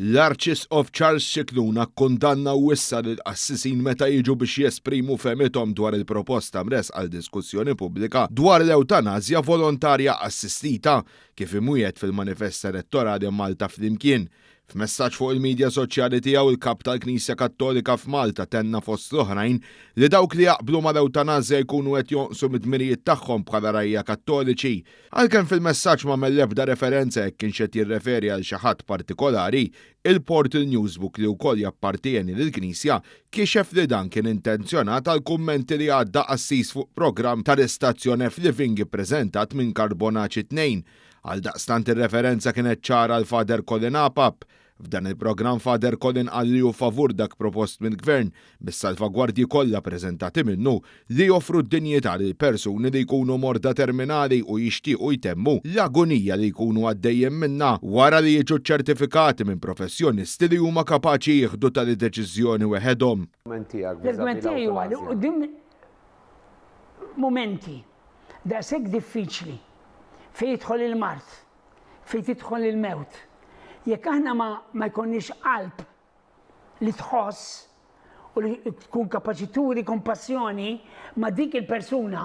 L-Arċisqof Charles Scicluna kkundanna wissa lill-qassisin meta jiġu biex jesprimu fehmithom dwar il-proposta mresqa għal diskussjoni pubblika dwar l-ewtanazja volontarja assistita kif imwiet fil-manifest elettorali Malta flimkien. F'messaġġ fuq il-medja soċjali tiegħu il-kap tal-Knisja Kattolika f'Malta tenna fost l-oħrajn li dawk li jaqblu mal-ewtanazja jkunu qed jonqsu mid-dmirijiet tagħhom bħala rajja Kattoliċi. Għalkemm fil-messaġġ m'għamel l-ebda referenza jekk kienx qed jirreferi għal xi ħadd partikolari, il-Portal Newsbook li wkoll jappartieni lill-Knisja kixef li dan kien intenzjonat għal kummenti li għadda qassis fuq programm tal-istazzjon F-Living ippreżentat minn Karbonaċi 2. Għal daqstant ir-referenza kienet ċara l Father Colin Apap. F'dan il-programm Father Colin qal li hu favur dak propost mill-Gvern bis-salvagwardji kollha preżentati minnu li joffru d-dinjità lil persuni li jkunu morda terminali u jixtiequ jtemmu l-agonija li jkunu għaddejjem minnha wara li jiġu ċertifikati minn professjonisti li huma kapaċi jieħdu tal-deċiżjoni weħedhom. L-argument tiegħi huwa li quddiem momenti daqshekk diffiċli fejn jidħol il-mart, fejn tidħol il-mewt. Jekk aħna ma jkollniex qalb li tħoss u li tkun kapaċi turi kompassjoni ma' dik il-persuna,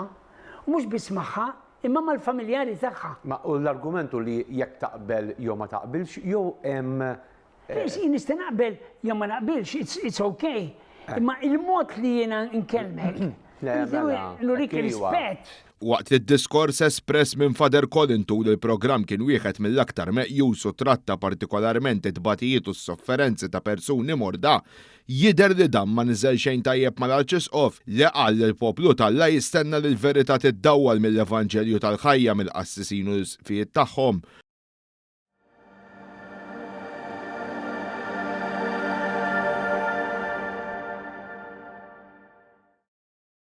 mhux biss magħha, imma mal-familjari tagħha. Ma l-argumentu li jekk taqbel jew ma taqbilx jew hemm. Nista' naqbel jew ma naqbilx, it's okay. Imma il-mod li jiena nkellmek, nurik rispett. Waqt li d-diskors espress minn Father Colin tul il-programm kien wieħed mill-aktar meqjus u tratta partikolarment it-tbatijiet u s-sofferenzi ta' persuni morda, jidher li dan ma niżel xejn tajjeb mal-Arċisqof li qal li l-poplu Alla jistenna li l-verità tiddawwal mill-Evanġelju tal-ħajja mill-qassisin u l-sfijiet tagħhom.